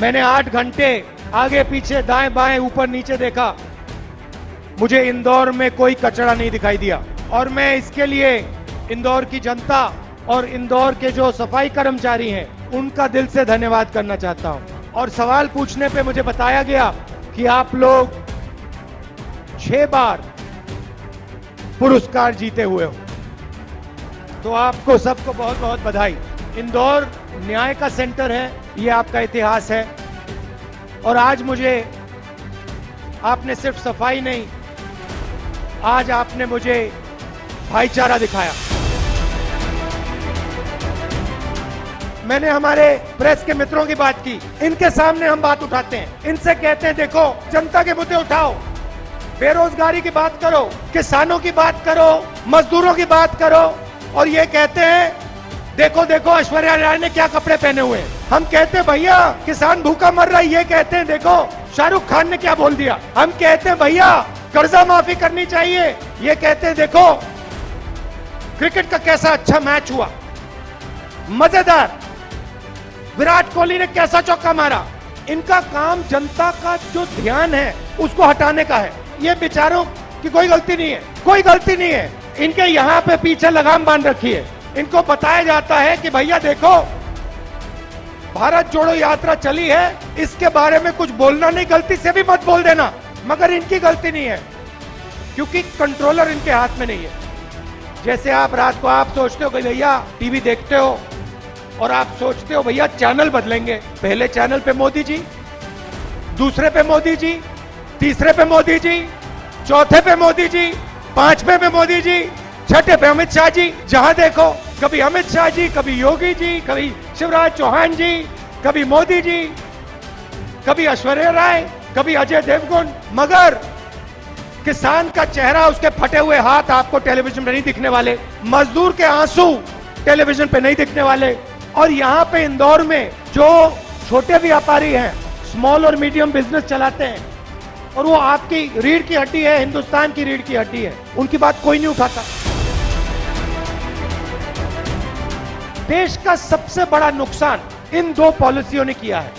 मैंने 8 घंटे आगे पीछे दाएं बाएं ऊपर नीचे देखा, मुझे इंदौर में कोई कचरा नहीं दिखाई दिया। और मैं इसके लिए इंदौर की जनता और इंदौर के जो सफाई कर्मचारी हैं उनका दिल से धन्यवाद करना चाहता हूं। और सवाल पूछने पे मुझे बताया गया कि आप लोग 6 बार पुरस्कार जीते हुए हो, तो आपको सबको बहुत बहुत बधाई। इंदौर न्याय का सेंटर है, ये आपका इतिहास है। और आज मुझे आपने सिर्फ सफाई नहीं, आज आपने मुझे भाईचारा दिखाया। मैंने हमारे प्रेस के मित्रों की बात की, इनके सामने हम बात उठाते हैं, इनसे कहते हैं देखो जनता के मुद्दे उठाओ, बेरोजगारी की बात करो, किसानों की बात करो, मजदूरों की बात करो। और ये कहते हैं देखो देखो ऐश्वर्या राय ने क्या कपड़े पहने हुए हैं। हम कहते हैं भैया किसान भूखा मर रहा है, ये कहते हैं देखो शाहरुख खान ने क्या बोल दिया। हम कहते हैं भैया कर्जा माफी करनी चाहिए, ये कहते हैं देखो क्रिकेट का कैसा अच्छा मैच हुआ, मजेदार, विराट कोहली ने कैसा चौका मारा। इनका काम जनता का जो ध्यान है उसको हटाने का है। ये बेचारों की कोई गलती नहीं है, कोई गलती नहीं है। इनके यहाँ पे पीछे लगाम बांध रखी है। इनको बताया जाता है कि भैया देखो भारत जोड़ो यात्रा चली है, इसके बारे में कुछ बोलना नहीं, गलती से भी मत बोल देना। मगर इनकी गलती नहीं है, क्योंकि कंट्रोलर इनके हाथ में नहीं है। जैसे आप रात को आप सोचते हो कि भैया टीवी देखते हो और आप सोचते हो भैया चैनल बदलेंगे, पहले चैनल पे मोदी जी, दूसरे पे मोदी जी, तीसरे पे मोदी जी, चौथे पे मोदी जी, पांचवें पे मोदी जी, छठे पे अमित शाह जी। जहां देखो कभी अमित शाह जी, कभी योगी जी, कभी शिवराज चौहान जी, कभी मोदी जी, कभी ऐश्वर्या राय, कभी अजय देवगन। मगर किसान का चेहरा, उसके फटे हुए हाथ आपको टेलीविजन पे नहीं दिखने वाले, मजदूर के आंसू टेलीविजन पे नहीं दिखने वाले। और यहाँ पे इंदौर में जो छोटे व्यापारी हैं, स्मॉल और मीडियम बिजनेस चलाते हैं, और वो आपकी रीढ़ की हड्डी है, हिंदुस्तान की रीढ़ की हड्डी है, उनकी बात कोई नहीं उठाता। देश का सबसे बड़ा नुकसान इन 2 पॉलिसियों ने किया है,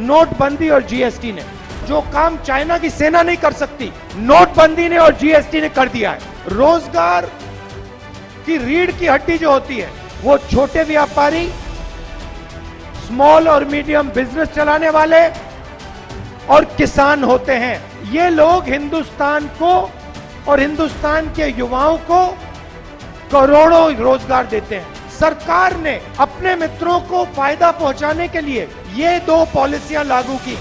नोटबंदी और जीएसटी ने। जो काम चाइना की सेना नहीं कर सकती, नोटबंदी ने और जीएसटी ने कर दिया है। रोजगार की रीढ़ की हड्डी जो होती है वो छोटे व्यापारी, स्मॉल और मीडियम बिजनेस चलाने वाले और किसान होते हैं। ये लोग हिंदुस्तान को और हिंदुस्तान के युवाओं को करोड़ों रोजगार देते हैं। सरकार ने अपने मित्रों को फायदा पहुंचाने के लिए ये 2 पॉलिसियां लागू की,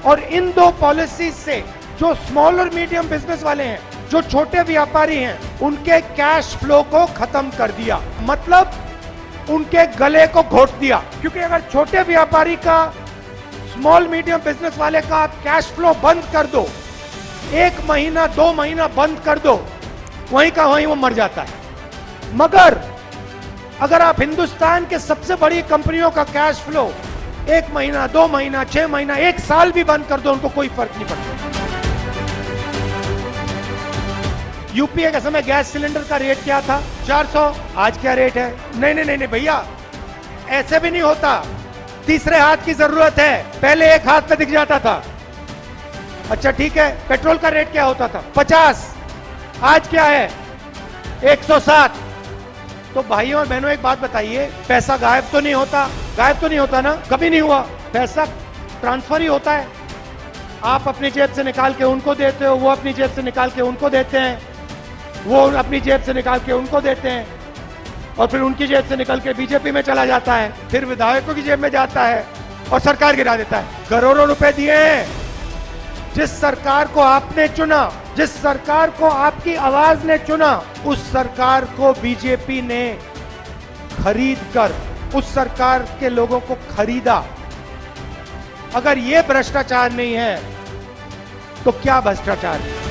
और इन 2 पॉलिसी से जो स्मॉल और मीडियम बिजनेस वाले हैं, जो छोटे व्यापारी हैं, उनके कैश फ्लो को खत्म कर दिया, मतलब उनके गले को घोट दिया। क्योंकि अगर छोटे व्यापारी का, स्मॉल मीडियम बिजनेस वाले का आप कैश फ्लो बंद कर दो, 1 महीना 2 महीना बंद कर दो, वहीं का वहीं वो मर जाता है। मगर अगर आप हिंदुस्तान के सबसे बड़ी कंपनियों का कैश फ्लो 1 महीना 2 महीना 6 महीना 1 साल भी बंद कर दो, उनको कोई फर्क नहीं पड़ता। यूपीए के समय गैस सिलेंडर का रेट क्या था? 400। आज क्या रेट है? नहीं भैया, ऐसे भी नहीं होता। तीसरे हाथ की जरूरत है, पहले एक हाथ पे दिख जाता था। अच्छा ठीक है, पेट्रोल का रेट क्या होता था? 50। आज क्या है? 107। तो भाइयों और बहनों एक बात बताइए, पैसा गायब तो नहीं होता? गायब तो नहीं होता ना, कभी नहीं हुआ। पैसा ट्रांसफर ही होता है। आप अपनी जेब से निकाल के उनको देते हो, वो अपनी जेब से निकाल के उनको देते हैं, वो अपनी जेब से निकाल के उनको देते हैं, और फिर उनकी जेब से निकल के बीजेपी में चला जाता है, फिर विधायकों की जेब में जाता है और सरकार गिरा देता है। करोड़ों रुपए दिए हैं। जिस सरकार को आपने चुना, जिस सरकार को आपकी आवाज ने चुना, उस सरकार को बीजेपी ने खरीद कर उस सरकार के लोगों को खरीदा। अगर ये भ्रष्टाचार नहीं है तो क्या भ्रष्टाचार है?